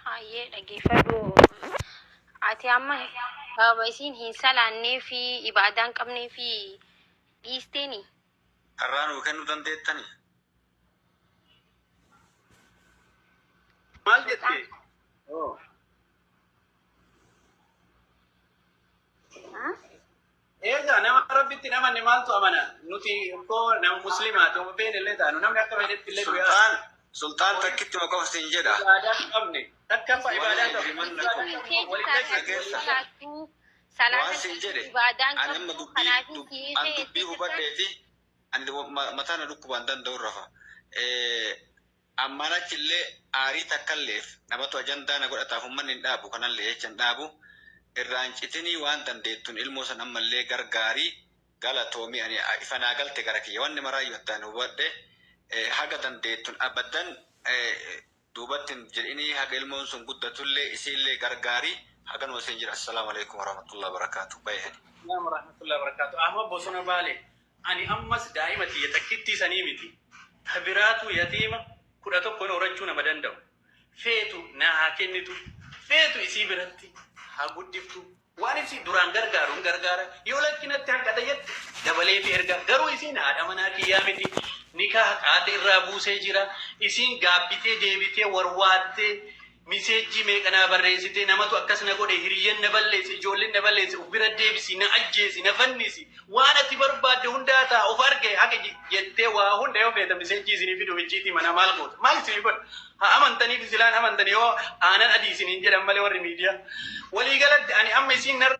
Hayyee dhaggeeffadhu. Ati amma sababa isiin hin salaannee fi ibaadaan qabnee fi dhiisteeni. Har'aan nuu kennuu dandeettani? Maal jettee? Egaa nama rabbitti namanne maaltu amana? Nuti koo nama musliimaati. Oma beene illee taanu namni akka fedhetti illee Sultaan sultaan takkitti maqaa siin jedha. ibaadaa hin qabne. Takka fa ibaadaa qabne. Waan siin jedhe ani amma dubbii hubadheeti ani mataa na dhukkubaan danda'u rafa. Ammaan achillee aarii takkalleef namatu ajandaa na godhataaf uummanni hin dhaabu kanallee jecha hin dhaabu. Irraan citinii waan dandeettuun ilmoo san ammallee gargaarii galatoomii ani ifanaa galte gara kiyya wanni maraayyuu hattaan hubadhe haga dandeettuun abaddan duubattiin jedhinii haga ilmoon sun guddatullee isiillee gargaarii haga nuu isin jira. Assalaamu alaikum warahmatullahi wabarakatuh. Baay'een. Assalamu warahmatullahi wabarakatuh. Amma bosona baale ani ammas daa'imati yatakkitti sanii miti. Habiraatu yatiima 11 horachuu nama danda'u. Feetu na haa kennitu. Feetu isii biratti. Haa guddiftu waan isii duraan gargaaruun gargaara yoo lakkinatti hanqata jette dabalee fi erga garuu isiin haadha manaa kiyyaa miti nikaa haqa irraa buusee jira isiin gaabbitee deebitee warwaattee miseejjii meeqanaa barreessitee namatu akkas na godhe hiriyyaan na balleesse ijoolleen na balleesse bira deebisi na ajjeesi na fannisi waan ati barbaadde hundaa ta'a of arge haqa jettee waa hunda yoo feeta miseejjii isinii fidu bichiitii mana maal goota maal isinii godha haa amantanii bisilaan amantanii yoo aanan adii isiniin jedhan malee warri miidiyaa walii galatti ani amma isiin narra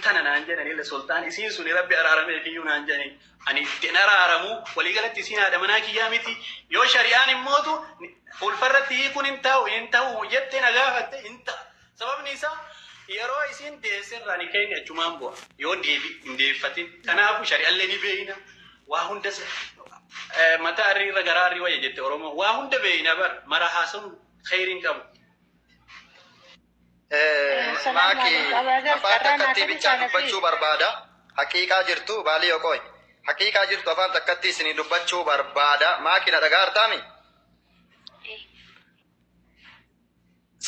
tana naan jedhani ille sultaan isiin suni rabbi araaramee fiyyuu naan jedhani ani ittiin araaramu walii galatti isiin haadha manaa kiyyaa miti yoo shari'aan immootu ulfarratti hiikuun hin ta'u jettee na gaafatte hin ta'a sababni isaa yeroo isiin deesserraa ni keenya achumaan bu'a yoo hin deeffatin kanaafu shari'allee ni beeyna waa hunda mataa irra garaa irri wayya jette oromoo waa hunda beeyna bar mara haasanu khayriin qabu. Maki afaan takkatti bichaan dubbachuu barbaada. Haqiiqaa jirtu baalii yoqooy. Haqiiqaa jirtu afaan takkatti isinii dubbachuu barbaada. Maki na dhagaa hartaami?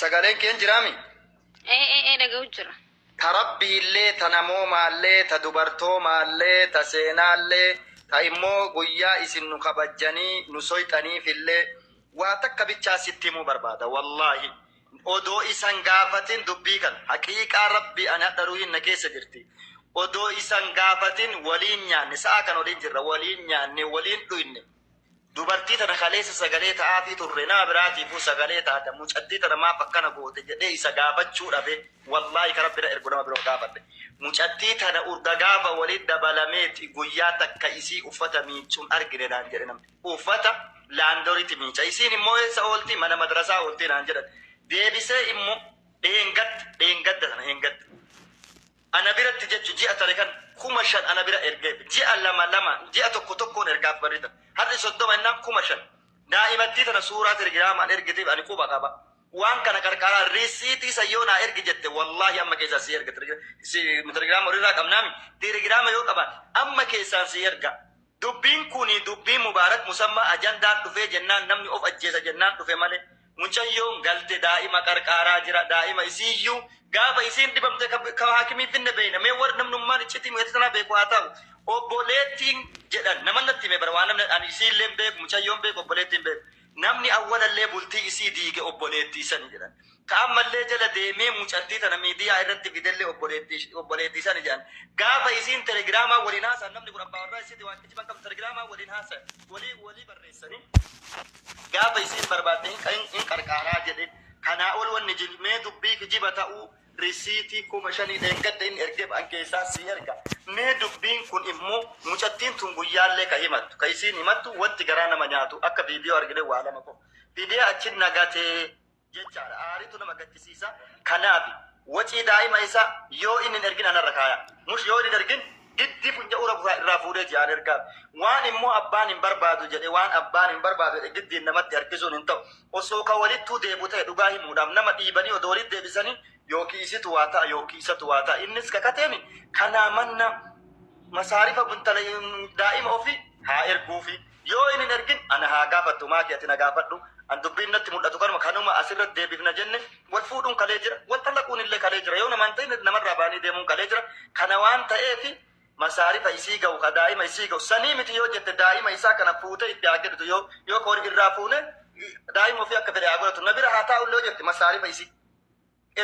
Sagaleen keen jiraami? Dhaga'u jira. Ta rabbiillee, ta namoomaallee, ta dubartoomaallee, ta seenaallee, ta immoo guyyaa isin nu kabajjanii nu soyxaniifillee waa takka bichaa sitti himuu barbaada. Wallaahi. Odoo isan gaafatin dubbii kan haqiiqaa rabbi ani hadha ruhiin na keessa jirti. Odoo isan gaafatin waliin nyaanne sa'a kan waliin jirra waliin nyaanne waliin dhuyne. Dubartii tana kaleessa sagalee ta'aatii turre naa biraatiifuu sagalee taata mucattii tana maaf akkana goote jedhee isa gaafachuu dhabe wallaahi kan rabbina ergu nama biroo gaafadhe. Mucattii tana urga gaafa waliin dabalameeti guyyaa takka isii uffata miicuun argine naan jedhe namni. Uffata laandoriiti miica isiin immoo eessa oolti mana madrasaa oolti naan jedhan. Deebisee immoo dheengadda sana dheengadda. Ana biratti jechu ji'a tare kan 5,000 ana bira ergee ji'a lama ji'a tokkoon ergaaf barreeta. Har'i 30 innaan 5,000. Daa'imattii tana suuraa telegiraamaan ergiteef ani quba qaba. Waan kana qarqaraa riisiitii sayyoo naa ergi jette wallaahi amma keessaa si erga telegiraama irraa qabnaami. Telegiraama yoo qaban amma keessaan si erga. Dubbiin kuni dubbii mubaarak musammaa ajandaan dhufee jennaan namni of ajjeesa jennaan dhufe malee. Mucayyoon galte daa'ima qarqaaraa jira daa'ima isiiyyuu gaafa isiin dibamte ka haakimii finne beeyna mee warri namnummaan iccitii mu'eeti sana beeku haa ta'u obboleettiin jedhan nama natti hime bara waan namni ani isiillee beeku mucayyoon beeku obboleettiin beeku namni awwalallee bultii isii diige obboleettii sani jedhan ka ammallee jala deemee mucattii tana miidiyaa irratti fidellee obboleettii sani jedhan gaafa isiin telegiraamaa waliin haasan namni kun abbaa warraa isiiti waan kijiban qabu telegiraamaa waliin haasan walii barreessanii gaafa isiin barbaadde hin qarqaaraa jedhe kanaa ol wanni jilmee dubbii kijiba ta'uu risiitii 5,000 dheengadda inni ergee ba'an keessaa si erga mee dubbiin kun immoo mucattiin tun guyyaallee ka himattu ka isiin himattu wanti garaa nama nyaatu akka viidiyoo argine waa lama ko viidiyoo achin nagatee jechaadha aaritu nama gaddisiisa kanaaf wacii daa'ima isaa yoo inni hin ergin anarra kaaya mush yoo inni hin ergin giddi funja ura irraa fuudhee jaan ergaa waan immoo abbaan hin barbaadu jedhe waan abbaan hin barbaadu jedhe giddiin namatti harkisuun hin ta'u osoo ka walittuu deebu ta'e dhugaa himuudhaaf nama dhiibanii odoo walitti deebisanii yookiin isitu waa ta'a yookiin isatu waa ta'a innis kakateemi kanaa manna masaarifa buntala daa'ima ofii haa erguufi yoo inni ergin ana haa gaafattu maaki ati na gaafadhu an dubbiin natti mul'atu kanuma asirratti deebifna jenne wal fuudhuun kalee jira wal talaquun illee kalee jira yoo namaan ta'e namarraa baanii deemuun kalee jira kana waan ta'eefi masaarifa isii ga'u ka daa'ima isii ga'u sanii miti yoo jette daa'ima isaa kana fuute itti haa kennitu yoo koor irraa fuune daa'ima ofii akka fedhe haa godhatu na bira haa taa'u illee jette masaarifa isii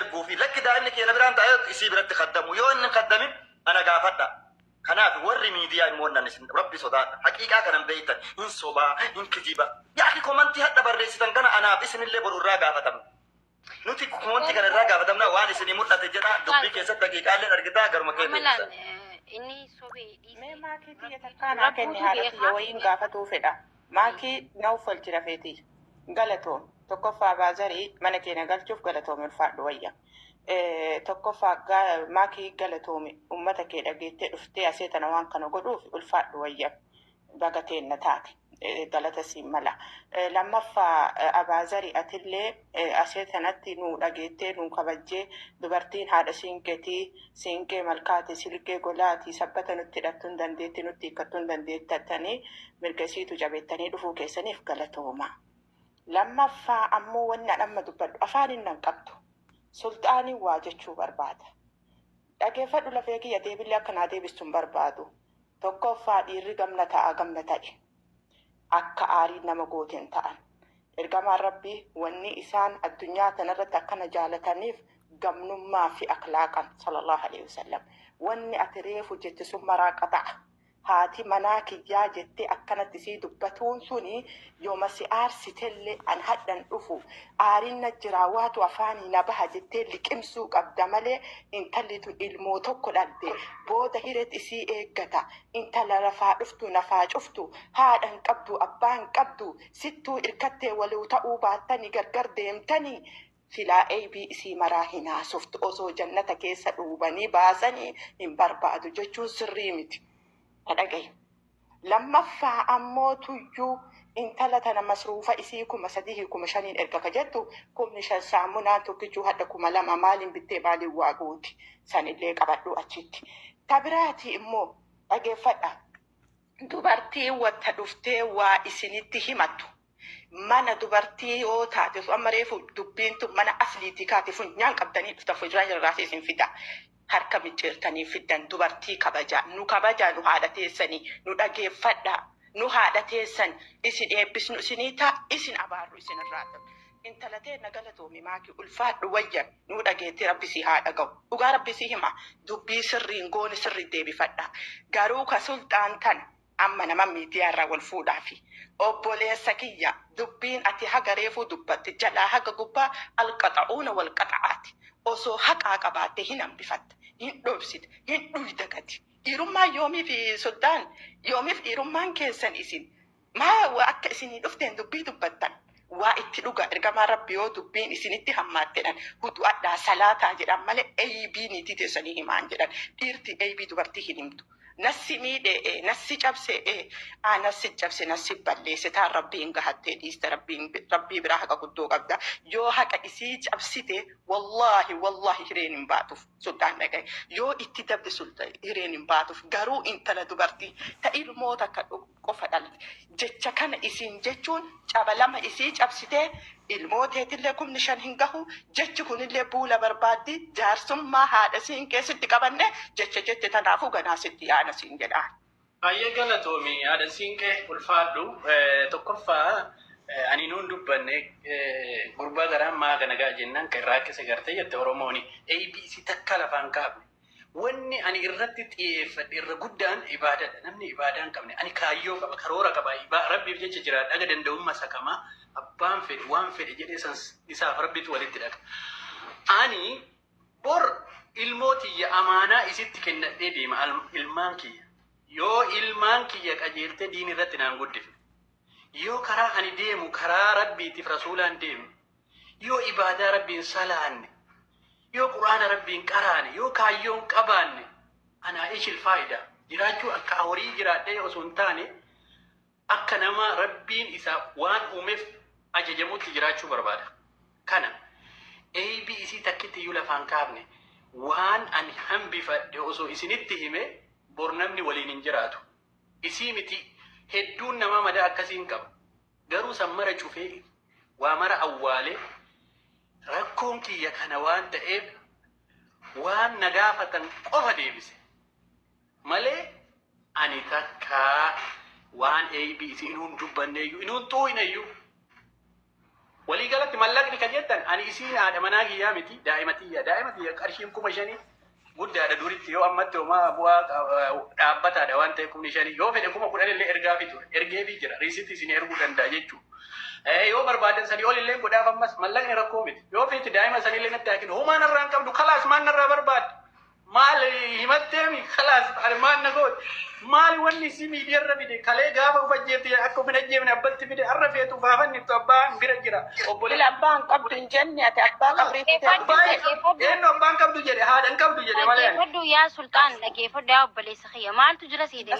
erguufi lakki daa'imni kee na biraan taa'ee isii biratti kaddamu yoo inni kaddamin ana gaafadha. Kanaaf warri miidiyaa immoo isin rabbi sodaadha. Haqiiqaa kanan beeytan hin sobaa hin kijiba. Yaaki komantii hadda barreessitan kana anaaf isinillee boru irraa gaafatamna. Nuti komantii kana irraa gaafatamna waan isinii mul'ate jedha dubbii keessatti daqiiqaallee argitaa garuma keessa. Inni sobee Mee maakii biyya takkaanaa kenne haadha biyya wayiin gaafatuu fedha. Maakii na uffalchi rafeeti. Galatoon tokkoffaa baazarii mana keenya galchuuf galatoome ulfaadhu wayya. Tokkoffaa maakii galatoome ummata kee dhageettee dhuftee asee tana waan kana godhuuf ulfaadhu wayya. Bagateen na taate galata siin mala. Lammaffaa abaazarii atillee asee tanatti nu dhageettee nu kabajjee dubartiin haadha siinqee malkaati silqee golaati sabbata nutti hidhattuun dandeetti nutti hiikkattuun dandeettattanii mirgasiitu jabeettanii dhufuu keessaniif galatooma. Lammaffaa ammoo wanna dhamma dubbadhu afaan hin qabdu. Sultaanii waa jechuu barbaada. Dhageeffadhu lafee kiyya deebillee akkanaa deebistuun barbaadu. Tokkoffaa dhiirri gamna ta'e. Akka aarii nama gooteen ta'an. Ergamaan Rabbii wanni isaan addunyaa kanarratti akkana jaalataniif gamnummaa fi akhlaaqan sallallahu alaihi wasallam. Wanni ati reefu jette sun maraaqa ta'a. Haati manaa kiyyaa jettee akkanatti sii dubbatuun suni yooma si aarsitellee an haddan dhufu aariin na jiraa waatu afaanii na baha jettee liqimsuu qabda malee intalli tun ilmoo tokko dhalde booda hireet isii eeggata intala lafaa dhuftu nafaa cuftu haadhan qabdu abbaan qabdu sittuu irkattee waluu ta'uu baattanii gargar deemtanii filaa eebii isii maraa hin haasoftu osoo jannata keessa dhuubanii baasanii hin barbaadu jechuun sirrii miti. Dhagaye. Lammaffaa ammoo tuyyuu intala tana masruufa isii 3,500 erga ka jettu 5,000 saamunaan tokkichuu hadda 2,000 maaliin bittee maaliin waa guuti sanillee qabadhu achitti. Tabiraati immoo dhageeffadha. Dubartii wata dhuftee waa isinitti himattu. Mana dubartii yoo taate amma reefu dubbiintu mana asliitii kaate funyaan qabdanii dhufta fuuldura jirraa isin fida. Harka micceertanii fiddan dubartii kabajaa nu kabajaa nu haadha teessanii nu dhageeffadha nu haadha teessan isin eebbisnu isinii ta'a isin abaarru isin irraa ta'u intalatee na galatoomi maakii ulfaadhu wayyan nu dhageettee rabbisii haadha ga'u dhugaa rabbisii hima dubbii sirriin gooni sirrii deebifadha garuu ka sultaan tan amma nama miidiyaarraa wal fuudhaafi obboleessa kiyya dubbiin ati haga reefuu dubbatte jalaa haga gubbaa alqaxa'uuna wal qaxa'aati osoo haqaa qabaatte hin hambifatte hin dhoobsite hin dhuydagati dhiirummaan yoomiif sultaan yoomiif dhiirummaan keessan isin maa akka isinii dhufteen dubbii dubbattan waa itti dhuga ergamaa rabbi yoo dubbiin isinitti hammaatteedhan hudu addaa salaataa jedhan malee eeyibii niitii teessanii himaan jedhan dhiirti eeyibii dubartii hin himtu. Nassi miidhee nassi cabsee nassi cabse nassi balleesse taan rabbiin gahattee dhiiste rabbii biraa haqa guddoo qabda yoo haqa isii cabsite wallahi hireen hin baatuuf sultaan dhagaye yoo itti dabde sultaan hireen hin baatuuf garuu intala dubartii ta ilmoota akka qofa dhalte jecha kana isiin jechuun cabalama isii cabsitee ilmooteetillee 5,000 hin gahu jechi kunillee buula barbaaddi jaarsummaa haadha siin keessatti qabanne jecha jette tanaafuu ganaa sitti yaana siin jedhaan. Baay'ee galatoomi haadha siinqee ulfaadhu tokkoffaa ani nuun dubbanne gurbaa garaan maa kana gaa jennaan kan irraa akkasa gartee jette Oromooni ABC takka lafaan kaafne. Wanni ani irratti xiyyeeffadhe irra guddaan ibaadaadha. Namni ibaadaa hin qabne ani kaayyoo qaba karoora qaba rabbiif jecha jira dhaga danda'ummaa sakamaa abbaan fedhe waan fedhe jedhee isaaf rabbitu walitti dhaqa. Ani bor ilmootiyya amaanaa isitti kennadhee deema ilmaan kiyya. Yoo ilmaan kiyya qajeelte diin irratti naan guddifne. Yoo karaa ani deemu karaa rabbiitiif rasuulaan deemu. Yoo ibaadaa rabbiin salaanne. Yoo quraana rabbiin qaraane yoo kaayyoon qabaanne anaa ishil faayida jiraachuu akka horii jiraadhee osoo hin taane akka nama rabbiin isaa waan uumeef ajajamutti jiraachuu barbaada. Kana ABC takkitti iyyuu lafaan kaafne waan ani hambifadhe osoo isinitti hime bornamni waliin hin jiraatu. Isii miti hedduun nama madaa akkasiin qaba. Garuu sammara cufee waa mara awwaalee rakkoon kiyya kana waan ta'eef waan nagaafatan qofa deebise. Malee ani takkaa waan ABC inuun dubbanneeyyuu inuun xuuyneeyyuu. Walii galatti mallaqni ka jettan ani isiin haadha manaa kiyyaa miti daa'imatiyya qarshiin 5,000 guddaadha duritti yoo ammatti homaa bu'aa dhaabbataadha waan ta'e 5,000 yoo fedhe 10,000 illee ergaafi ture ergeefi jira riisitti isin erguu danda'a jechuudha. Yoo barbaadan sanii ol illee godhaaf ammas mallaqni rakkoo miti yoo feeti daa'ima sanii illee natti hakin homaa narraa hin qabdu kalaas maan narraa barbaadde maal himatteemi kalaas maan nagooti maal wanni si miidiyaarra fide kalee gaafa ufajjeetti akka ufin ajjeefne abbatti fide arra feetu faafanni abbaan bira jira obboleessa abbaan qabdu hin jenne ati abbaa qabrii eenyu abbaan qabdu jedhe haadhan qabdu jedhe malee dhaggeeffadhu yaa sultaan dhaggeeffadhu yaa obboleessa kiyya maaltu jira siide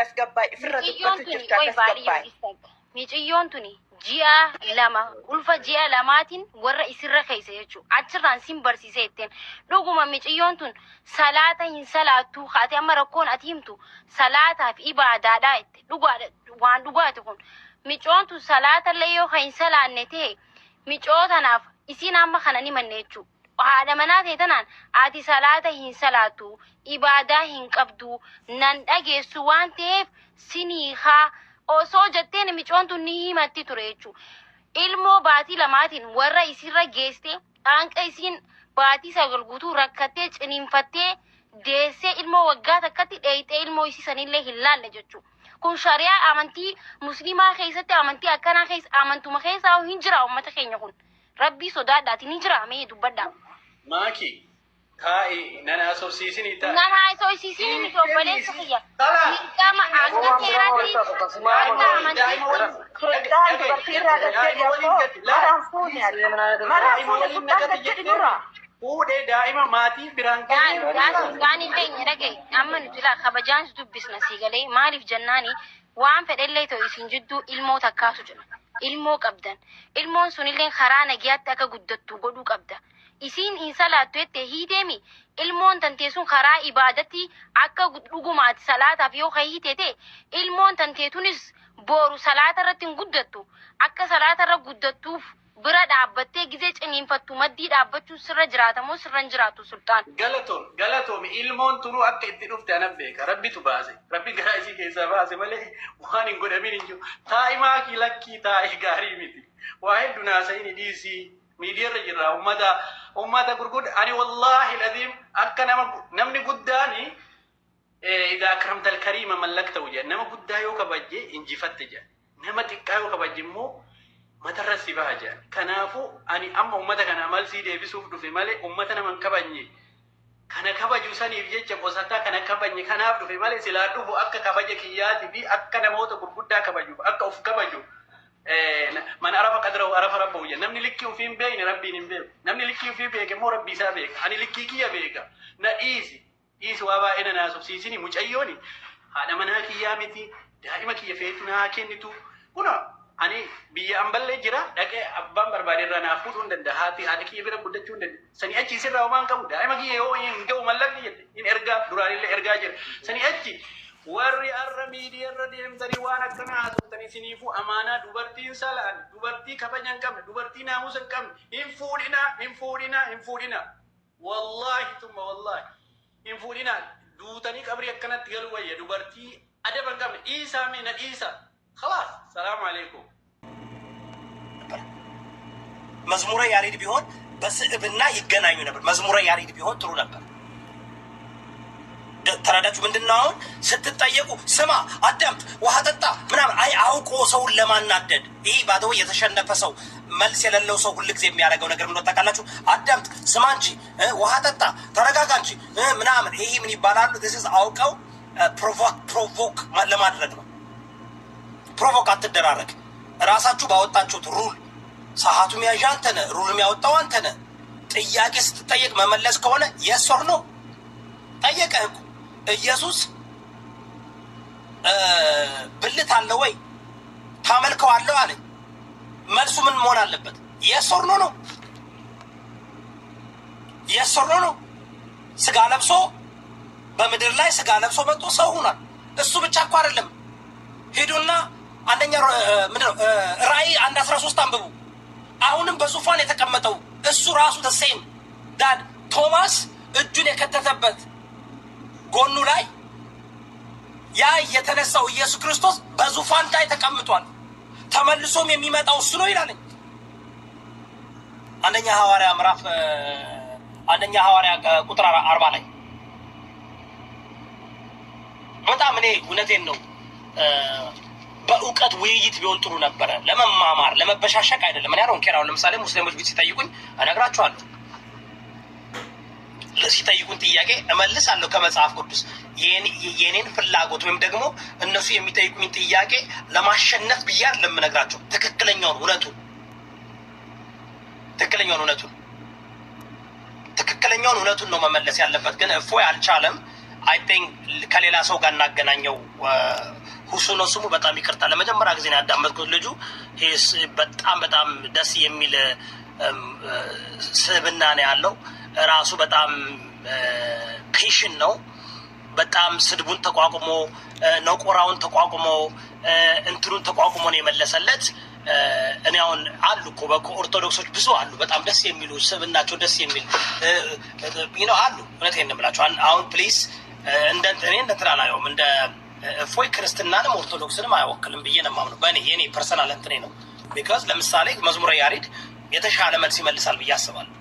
tasgabbaa'ii ofirra dubbatu jirta tasgabbaa'ii miiciyyoon tuni ji'a lama ulfa ji'a lamaatiin warra isirra keessa jechuudha. Achirraan sin barsiisee ittiin dhuguma miiciyyoon tun salaata hin salaattu haati amma rakkoon ati himtu salaataa fi ibaadaadhaa itti waan dhugaati kun miicoon tun salaata illee yoo hin salaanne ta'e miicoo tanaaf isiin amma kana ni manne jechuudha. Haadha manaa ta'e tanaan ati salaata hin salaattu ibaadaa hin qabdu nan dhageessu waan ta'eef sinii haa osoo jetteen micoon tun ni himatti ture jechuudha. Ilmoo baatii lamaatiin warra isirra geeste dhaanqa isiin baatii 9 guutuu rakkattee ciniinfattee deessee ilmoo waggaa takkatti dheeyxee ilmoo isii sanillee hin laalle jechuudha. Kun shari'aa amantii musliimaa keessatti amantii akkanaa keessa amantuma keessaa hin jira uummata keenya kun. Rabbii sodaadhaati ni jira mee dubbadhaa. Maaki Kai nana asosiisini ta. Nana asosiisini ni obboleessa kiyya. Dirqama akka seeraatti akka amantii fuudhee daa'ima maatii biraan Gaan illee dhagaye amma nuti laa kabajaan dubbisna si galee maaliif jennaani waan fedhellee ta'u isin jidduu ilmoo takkaasu jira. Ilmoo qabdan. Ilmoon sunillee karaa nagaatti akka guddattu godhuu qabda. Isin insalaattu jettee hiiteemi ilmoon tantee sun karaa ibaadatti akka dhugumaati salaataaf yoo hiite ta'e ilmoon tanteetunis boru salaata irratti hin guddattu akka salaata irra guddattuuf bira dhaabbattee gizee ciniinfattu maddii dhaabbachuu sirra jiraatamoo sirra hin jiraatu sultaan. Galatoomi ilmoon tunuu akka itti dhufte anan beeka rabbitu baase rabbi garaa isii keessaa baase malee waan hin godhamin hin jiru taa'imaa kii lakkii taa'ii gaarii miti waa hedduu naasa'ini dhiisii. Media rajira ummata gurgud ani wallahi alazim akka namni guddaani idha akramta alkarima mallakta wajha nama guddaa yoo kabajje injifatte ja nama xiqqaa yoo kabajje immoo matarra si baha ja kanaafu ani amma ummata kana amal si deebisuuf dhufe malee ummata nama kabajne kana kabaju saniif jecha qosata kana kabajne kanaaf dhufe malee silaa dhufu akka kabaje kiyyaati fi akka namoota gurguddaa kabaju akka uf kabaju من عرف قدره وعرف ربه يا نمني لكي وفين بين ربي نبيه نمني لكي وفين بيك مو ربي سابيك أنا لكي كي بيك نا إيسي وابا إنا ناس بسيسيني مجأيوني هذا من هاكي يامتي دائما كي يفيتنا هاكي نتو هنا أنا بيا أمبل جرا لكن أبان بربادي رانا فودون دهاتي هذا كي يبينا بدأ جون سني أجي سر راومان كم دائما كي يهو ينجو ملك دي إن إرجع دراري اللي إرجع جر سني أجي warri arra miidiyaarra deemtanii waan akkana haasoftan isiniifu amaanaa dubartiin salaan dubartii kabaja hin qabne dubartii naamusa hin qabne hin fuudhina wallahi tumma wallahi hin fuudhina duutanii qabrii akkanatti galuu wayya dubartii adaba hin qabne dhiisaa mina dhiisa خلاص السلام عليكم مزمور ያሬድ ቢሆን በስዕብና ይገናኙ ነበር መዝሙረ ያሬድ ቢሆን ጥሩ ነበር ተራዳችሁ ምንድነው ስትጠየቁ ስማ አዳምጥ ውሃ ጠጣ ምናምን አይ አውቆ ሰውን ለማናደድ ይሄ ባዶ የተሸነፈ ሰው መልስ የሌለው ሰው ሁሉ ጊዜ የሚያደርገው ነገር ምን ተጣላችሁ አዳምጥ ስማ እንጂ ውሃ ጠጣ ተረጋጋ እንጂ ምናምን ይሄ ምን ይባላሉ this is አውቀው ፕሮቮክ ለማድረግ ነው ፕሮቮክ አትደራረግ ራሳችሁ ባወጣችሁት ሩል ሰዓቱም ያዣ አንተ ነህ ሩልም ያወጣው አንተ ነህ ጥያቄ ስትጠየቅ መመለስ ከሆነ yes or no ጠየቀህ እኮ ኢየሱስ ብልት አለ ወይ ታመልከው አለው አለ መልሱ ምን መሆን አለበት yes or no ነው yes or no ነው ስጋ ለብሶ በምድር ላይ ስጋ ለብሶ መጥቶ ሰው ሆኗል። እሱ ብቻ እኮ አይደለም። ሄዱና አንደኛ ራእይ 1:13 አንብቡ። አሁንም በዙፋን የተቀመጠው እሱ ራሱ ተሴም ዳድ ቶማስ እጁን የከተተበት ጎኑ ላይ ያ የተነሳው ኢየሱስ ክርስቶስ በዙፋን ላይ ተቀምጧል። ተመልሶም የሚመጣው እሱ ነው ይላል። አንደኛ ሐዋርያ ቁጥር 40 ላይ በጣም እኔ እውነቴን ነው በእውቀት ውይይት ቢሆን ጥሩ ነበረ። ለመማማር ለመበሻሸቅ አይደለም። እኔ አሁን ኬራውን ለምሳሌ ሙስሊሞች ቢት ሲጠይቁኝ እነግራቸዋለሁ። ሲጠይቁን ጥያቄ እመልሳለሁ ከመጽሐፍ ቅዱስ የኔን ፍላጎት ወይም ደግሞ እነሱ የሚጠይቁኝ ጥያቄ ለማሸነፍ ብዬ አይደለም የምነግራቸው። ትክክለኛውን እውነቱን ነው መመለስ ያለበት። ግን እፎይ አልቻለም። አይ ቲንክ ከሌላ ሰው ጋር እናገናኘው። ሁሱ ነው ስሙ። በጣም ይቅርታ፣ ለመጀመሪያ ጊዜ ነው ያዳመጥኩት። ልጁ በጣም ደስ የሚል ስብዕና ነው ያለው። ራሱ በጣም ፔሽን ነው። በጣም ስድቡን ተቋቁሞ ነቆራውን ተቋቁሞ እንትኑን ተቋቁሞ ነው የመለሰለት። እኔ አሁን አሉ እኮ በኦርቶዶክሶች ብዙ አሉ በጣም ደስ የሚሉ ስብዕናቸው ደስ የሚል አሉ። እውነቴን ነው የምላቸው። አሁን ፕሊዝ እኔ እንደ ትላላየውም እንደ እፎይ ክርስትናንም ኦርቶዶክስንም አይወክልም ብዬ ነው የማምነው። የኔ ፐርሰናል እንትኔ ነው። ቢካዝ ለምሳሌ መዝሙረ ያሬድ የተሻለ መልስ ይመልሳል ብዬ አስባለሁ።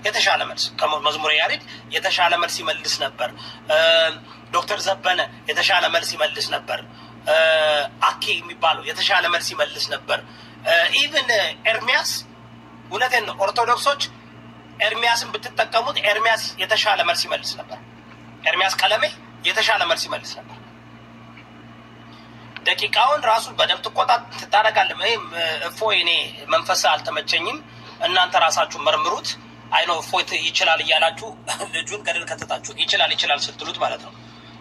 የተሻለ መልስ ከመዝሙረ ያሬድ የተሻለ መልስ ይመልስ ነበር። ዶክተር ዘበነ የተሻለ መልስ ይመልስ ነበር። አኬ የሚባለው የተሻለ መልስ ይመልስ ነበር። ኢቭን ኤርሚያስ፣ እውነቴን ነው፣ ኦርቶዶክሶች ኤርሚያስን ብትጠቀሙት ኤርሚያስ የተሻለ መልስ ይመልስ ነበር። ኤርሚያስ ቀለሜ የተሻለ መልስ ይመልስ ነበር። ደቂቃውን ራሱ በደንብ ትታረጋለህ። እፎይ እኔ መንፈስ አልተመቸኝም፣ እናንተ ራሳችሁ መርምሩት። አይኖ እፎይ ይችላል እያላችሁ ልጁን ገደል ከተታችሁ ይችላል ስትሉት ማለት ነው።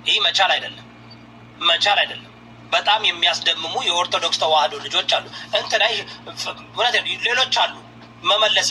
ይህ መቻል አይደለም። በጣም የሚያስደምሙ የኦርቶዶክስ ተዋህዶ ልጆች አሉ። ሌሎች አሉ መመለስ